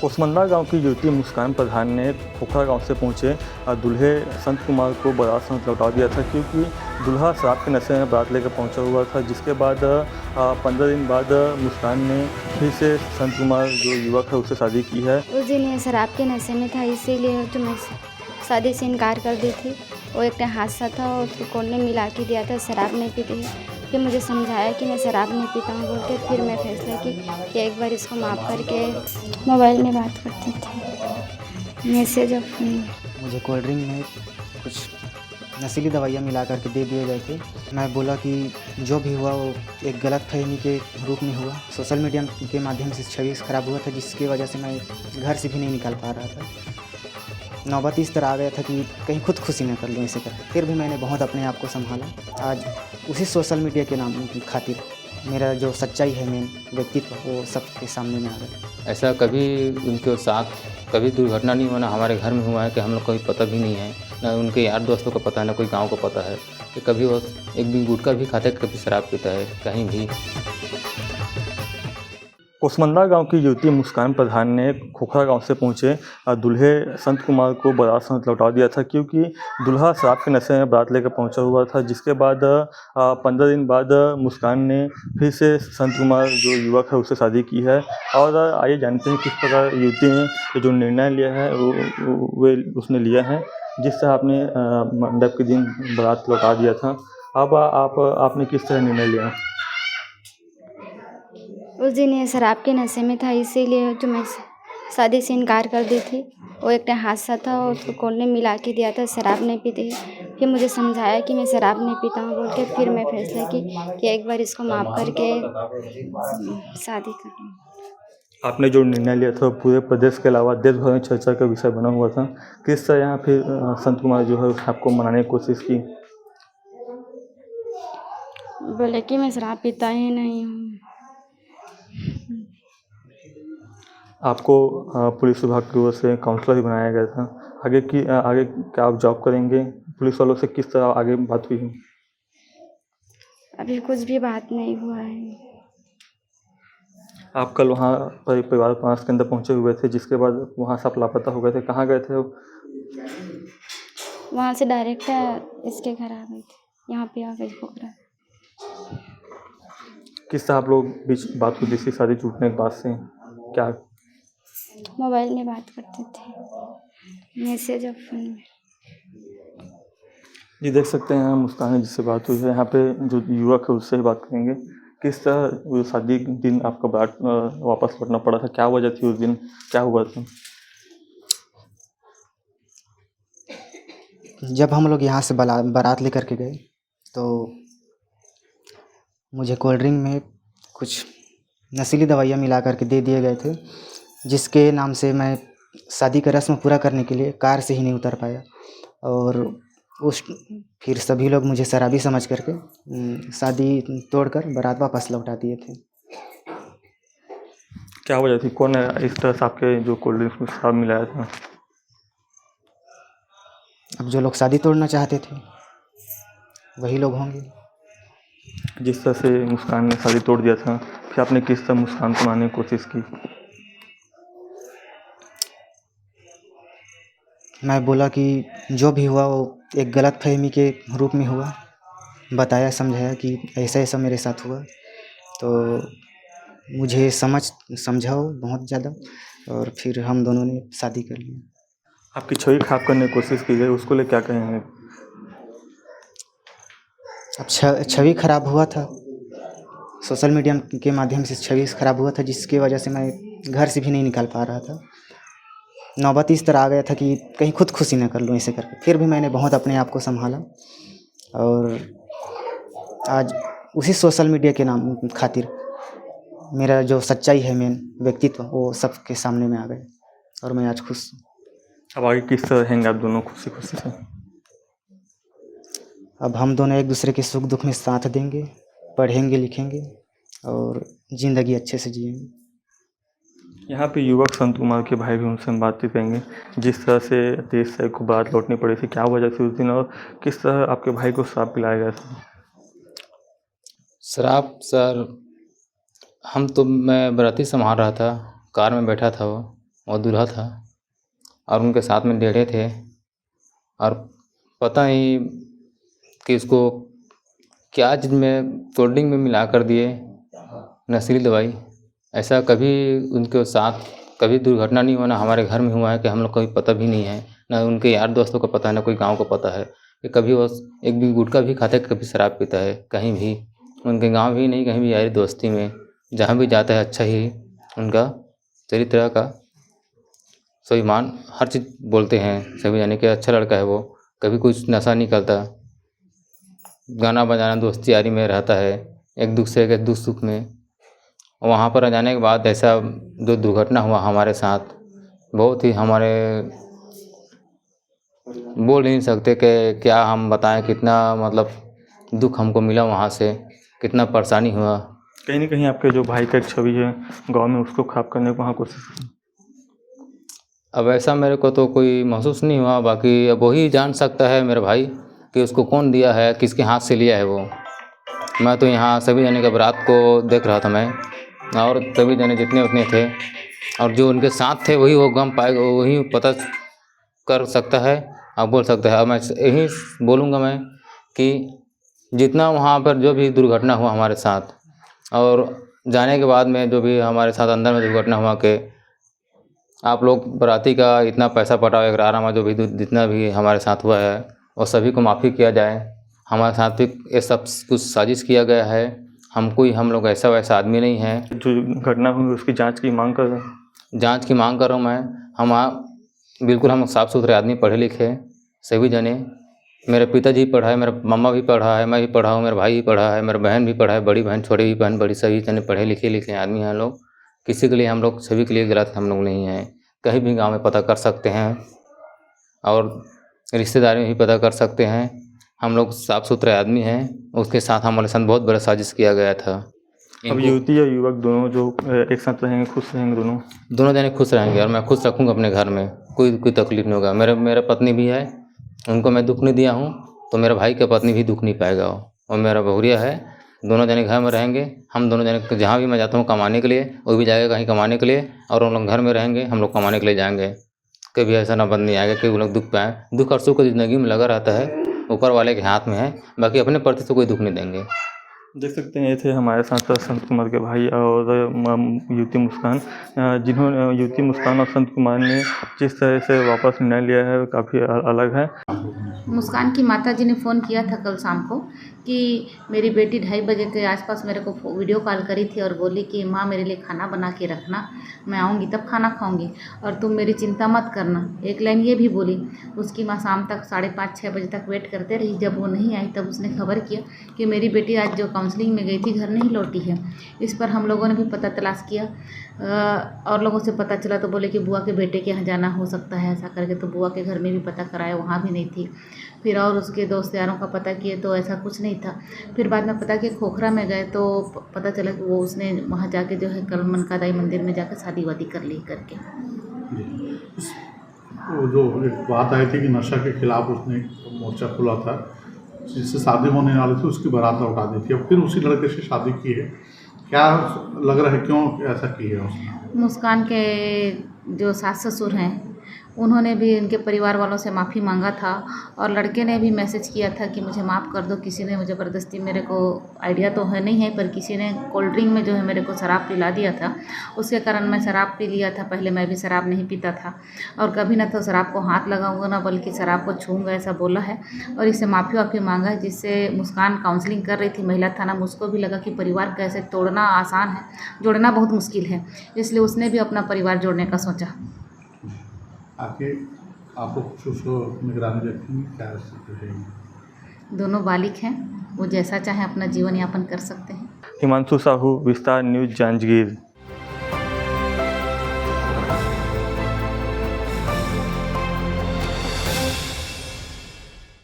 ओसमंदा गांव की युवती मुस्कान प्रधान ने खोखरा गांव से पहुंचे दूल्हे संत कुमार को बारात समेत लौटा दिया था, क्योंकि दूल्हा शराब के नशे में बारात लेकर पहुंचा हुआ था। जिसके बाद 15 दिन बाद मुस्कान ने फिर से संत कुमार जो युवक है उससे शादी की है। उस दिन ये शराब के नशे में था, इसीलिए तो मैं शादी से इनकार कर दी थी। वो एक हादसा था और कौन ने मिला के दिया था, शराब नहीं पीती। फिर मुझे समझाया कि मैं शराब नहीं पीता हूँ बोल के फिर मैं फैसला की कि एक बार इसको माफ़ करके मोबाइल में बात करते थे, मैसेज और फोन में। मुझे कोल्ड ड्रिंक में कुछ नशीली दवाइयाँ मिला करके दे दिए गए थे। मैं बोला कि जो भी हुआ वो एक गलतफहमी के रूप में हुआ। सोशल मीडिया के माध्यम से छवि खराब हुआ था, जिसकी वजह से मैं घर से भी नहीं निकल पा रहा था। नौबत इस तरह आ गया था कि कहीं खुदकुशी न कर लूँ ऐसे करके। फिर भी मैंने बहुत अपने आप को संभाला। आज उसी सोशल मीडिया के नाम की खातिर मेरा जो सच्चाई है, मेन व्यक्तित्व, वो सबके सामने में आ गया। ऐसा कभी उनके साथ कभी दुर्घटना नहीं होना हमारे घर में हुआ है कि हम लोग को भी पता भी नहीं है, ना उनके यार दोस्तों को पता है, ना कोई गांव को पता है कि कभी वो एक भी गुटखा भी खाता है, कभी शराब पीता है कहीं भी। ओसमंदा गांव की युवती मुस्कान प्रधान ने खोखरा गांव से पहुंचे दूल्हे संत कुमार को बारात समेत लौटा दिया था, क्योंकि दूल्हा शराब के नशे में बारात लेकर पहुंचा हुआ था। जिसके बाद 15 दिन बाद मुस्कान ने फिर से संत कुमार जो युवक है उससे शादी की है। और आइए जानते हैं किस प्रकार युवती ने जो निर्णय लिया है वो उसने लिया है, जिससे आपने मंडप के दिन बारात लौटा दिया था। अब आपने किस तरह निर्णय लिया? उस दिन ये शराब के नशे में था, इसीलिए तो मैं शादी से इनकार कर दी थी। वो एक हादसा था और कौन ने मिला के दिया था, शराब नहीं पीती। फिर मुझे समझाया कि मैं शराब नहीं पीता हूँ बोल के फिर मैं फैसला की कि एक बार इसको माफ़ करके शादी कर लूँ। आपने जो निर्णय लिया था पूरे प्रदेश के अलावा देश भर में चर्चा का विषय बना हुआ था। किस तरह यहाँ फिर संत कुमार जो है उसने आपको मनाने की कोशिश की? बोले कि मैं शराब पीता ही नहीं हूँ। आपको पुलिस विभाग की ओर से काउंसलर भी बनाया गया था। आगे क्या आप जॉब करेंगे? पुलिस वालों से किस तरह आगे बात हुई? अभी कुछ भी बात नहीं हुआ है। आप कल वहाँ परिवार प्रवेश के अंदर पहुँचे हुए थे, जिसके बाद वहाँ से आप लापता हो गए थे। कहाँ गए थे? वहाँ से डायरेक्ट इसके घर आ गए थे, यहाँ पे आ गए खोखरा। किस तरह आप लोग बीच बात हुई थी शादी टूटने के बाद से? क्या मोबाइल में बात करते थे, मैसेज और फोन में। जी, देख सकते हैं मुस्कान जिससे बात हुई है। यहाँ पे जो युवक है उससे ही बात करेंगे। किस तरह वो शादी के दिन आपको बारात वापस लौटना पड़ा था? क्या वजह थी उस दिन? क्या हुआ था? जब हम लोग यहाँ से बारात लेकर के गए तो मुझे कोल्ड ड्रिंक में कुछ नशीली दवाइयाँ मिला करके दे दिए गए थे, जिसके नाम से मैं शादी का रस्म पूरा करने के लिए कार से ही नहीं उतर पाया। और फिर सभी लोग मुझे शराबी समझ करके शादी तोड़कर बारात वापस लौटा दिए थे। क्या वजह थी? कौन है इस तरह से आपके जो कोल्ड ड्रिंक्स में शराब मिलाया था? अब जो लोग शादी तोड़ना चाहते थे वही लोग होंगे। जिस तरह से मुस्कान ने शादी तोड़ दिया था, फिर आपने किस तरह मुस्कान को मनाने की कोशिश की? मैं बोला कि जो भी हुआ वो एक गलतफहमी के रूप में हुआ। बताया, समझाया कि ऐसा ऐसा मेरे साथ हुआ, तो मुझे समझाओ बहुत ज़्यादा, और फिर हम दोनों ने शादी कर ली। आपकी छवि खराब करने की कोशिश की गई, उसको लिए क्या कहेंगे? अब छवि खराब हुआ था, सोशल मीडिया के माध्यम से छवि खराब हुआ था, जिसकी वजह से मैं घर से भी नहीं निकल पा रहा था। नौबत इस तरह आ गया था कि कहीं खुदकुशी न कर लूँ ऐसे करके। फिर भी मैंने बहुत अपने आप को संभाला और आज उसी सोशल मीडिया के नाम खातिर मेरा जो सच्चाई है, मेन व्यक्तित्व, वो सबके सामने में आ गया और मैं आज खुश हूँ। अब आगे किस तरह रहेंगे आप दोनों खुशी खुशी से? अब हम दोनों एक दूसरे के सुख दुख में साथ देंगे, पढ़ेंगे लिखेंगे और ज़िंदगी अच्छे से जिएंगे। यहाँ पे युवक संत कुमार के भाई भी उनसे हम बातचीत करेंगे। जिस तरह से देश से को बारात लौटनी पड़ी थी, क्या वजह थी उस दिन, और किस तरह आपके भाई को शराब पिलाया गया था? शराब सर, मैं बाराती संभाल रहा था, कार में बैठा था वो, और दूल्हा था और उनके साथ में डेढ़े थे और पता नहीं कि उसको क्या चीज़ में कोल्ड ड्रिंक में मिला कर दिए नशीली दवाई। ऐसा कभी उनके साथ कभी दुर्घटना नहीं हुआ, ना हमारे घर में हुआ है कि हम लोग को पता भी नहीं है, ना उनके यार दोस्तों को पता है, ना कोई गांव को पता है कि कभी वो एक भी गुटखा भी खाता है, कभी शराब पीता है। कहीं भी उनके गांव भी नहीं, कहीं भी यारी दोस्ती में जहाँ भी जाता है अच्छा ही उनका चरित्र का स्वाभिमान हर चीज़ बोलते हैं सभी जाने कि अच्छा लड़का है वो, कभी कुछ नशा नहीं करता, गाना बजाना दोस्ती यारी में रहता है, एक दुख से एक दुख सुख में। वहाँ पर जाने के बाद ऐसा जो दुर्घटना हुआ हमारे साथ, बहुत ही हमारे बोल नहीं सकते कि क्या हम बताएं, कितना मतलब दुख हमको मिला, वहाँ से कितना परेशानी हुआ। कहीं ना कहीं आपके जो भाई का एक छवि है गांव में उसको खराब करने को वहाँ कोशिश की। अब ऐसा मेरे को तो कोई महसूस नहीं हुआ, बाकी अब वही जान सकता है मेरा भाई कि उसको कौन दिया है, किसके हाथ से लिया है वो। मैं तो यहाँ सभी जने का रात को देख रहा था मैं, और सभी जने जितने उतने थे और जो उनके साथ थे वही वो गम पाएगा, वही पता कर सकता है और बोल सकता है। अब मैं यही बोलूँगा मैं कि जितना वहाँ पर जो भी दुर्घटना हुआ हमारे साथ और जाने के बाद में जो भी हमारे साथ अंदर में दुर्घटना हुआ कि आप लोग बाराती का इतना पैसा पटाओ एकरार में, जो भी जितना भी हमारे साथ हुआ है और सभी को माफ़ी किया जाए। हमारे साथ भी ये सब कुछ साजिश किया गया है, हम लोग ऐसा वैसा आदमी नहीं है। जो घटना हुई उसकी जांच की मांग कर रहे हैं। जांच की मांग कर रहा हूँ मैं। बिल्कुल हम साफ़ सुथरे आदमी, पढ़े लिखे सभी जने। मेरे पिताजी पढ़ा है, मेरा मम्मा भी पढ़ा है, मैं भी पढ़ा हूँ, मेरा भाई भी पढ़ा है, मेरा बहन भी पढ़ा है, बड़ी बहन, छोटी बहन, बड़ी, सभी जने पढ़े लिखे आदमी हैं लोग। किसी के लिए हम लोग, सभी के लिए गलत हम लोग नहीं हैं। कहीं भी गाँव में पता कर सकते हैं और रिश्तेदारी में भी पता कर सकते हैं। हम लोग साफ़ सुथरे आदमी हैं। उसके साथ हमारे साथ बहुत बड़ा साजिश किया गया था। अब युवती या युवक दोनों जो एक साथ रहेंगे, खुश रहेंगे, दोनों जने खुश रहेंगे और मैं खुश रखूँगा अपने घर में, कोई तकलीफ नहीं होगा। मेरा पत्नी भी है, उनको मैं दुख नहीं दिया हूँ, तो मेरा भाई का पत्नी भी दुख नहीं पाएगा। और मेरा बहुरिया है, दोनों जने घर में रहेंगे। हम दोनों जने जहाँ भी मैं जाता हूँ कमाने के लिए, वो भी जाएगा कहीं कमाने के लिए, और हम लोग घर में रहेंगे, हम लोग कमाने के लिए जाएंगे। कभी ऐसा ना बंद नहीं आएगा कि वो लोग दुख पाएँ। दुख और सुख ज़िंदगी में लगा रहता है, ऊपर वाले के हाथ में है। बाकी अपने प्रति तो कोई दुख नहीं देंगे। देख सकते हैं ये थे हमारे साथ संत कुमार के भाई और युवती मुस्कान, जिन्होंने युवती मुस्कान और संत कुमार ने जिस तरह से वापस निर्णय लिया है काफ़ी अलग है। मुस्कान की माताजी ने फ़ोन किया था कल शाम को कि मेरी बेटी 2:30 बजे के आसपास मेरे को वीडियो कॉल करी थी और बोली कि माँ मेरे लिए खाना बना के रखना, मैं आऊँगी तब खाना खाऊँगी और तुम मेरी चिंता मत करना। एक लाइन ये भी बोली। उसकी माँ शाम तक 5:30-6 बजे तक वेट करते रही। जब वो नहीं आई तब उसने खबर किया कि मेरी बेटी आज जो काउंसलिंग में गई थी घर नहीं लौटी है। इस पर हम लोगों ने भी पता तलाश किया और लोगों से पता चला तो बोले कि बुआ के बेटे के यहाँ जाना हो सकता है, ऐसा करके। तो बुआ के घर में भी पता कराया, वहाँ भी नहीं थी। फिर और उसके दोस्त यारों का पता किए तो ऐसा कुछ नहीं था। फिर बाद में पता किया खोखरा में गए तो पता चला कि वो उसने वहाँ जाके जो है कल मनकादाई मंदिर में जाकर शादी वादी कर ली करके। वो जो एक बात आई थी कि नशा के खिलाफ उसने मोर्चा खोला था, जिससे शादी होने वाली थी उसकी बारात लौटा दी थी, अब फिर उसी लड़के से शादी की है। क्या लग रहा है क्यों ऐसा की है उसने? मुस्कान के जो सास ससुर हैं उन्होंने भी इनके परिवार वालों से माफ़ी मांगा था और लड़के ने भी मैसेज किया था कि मुझे माफ़ कर दो। किसी ने ज़बरदस्ती, मेरे को आइडिया तो है नहीं है, पर किसी ने कोल्ड ड्रिंक में जो है मेरे को शराब पिला दिया था, उसके कारण मैं शराब पी लिया था। पहले मैं भी शराब नहीं पीता था और कभी ना तो शराब को हाथ लगाऊंगा ना बल्कि शराब को छूऊंगा, ऐसा बोला है और इससे माफ़ी वाफ़ी मांगा है। जिससे मुस्कान काउंसलिंग कर रही थी महिला थाना में, उसको भी लगा कि परिवार कैसे तोड़ना आसान है, जोड़ना बहुत मुश्किल है, इसलिए उसने भी अपना परिवार जोड़ने का सोचा। आगे आपको कुछ उसको निगरानी रखेंगे, क्या स्थिति रहेगी? दोनों बालिक हैं, वो जैसा चाहे अपना जीवन यापन कर सकते हैं। हिमांशु साहू, विस्तार न्यूज़, जांजगीर।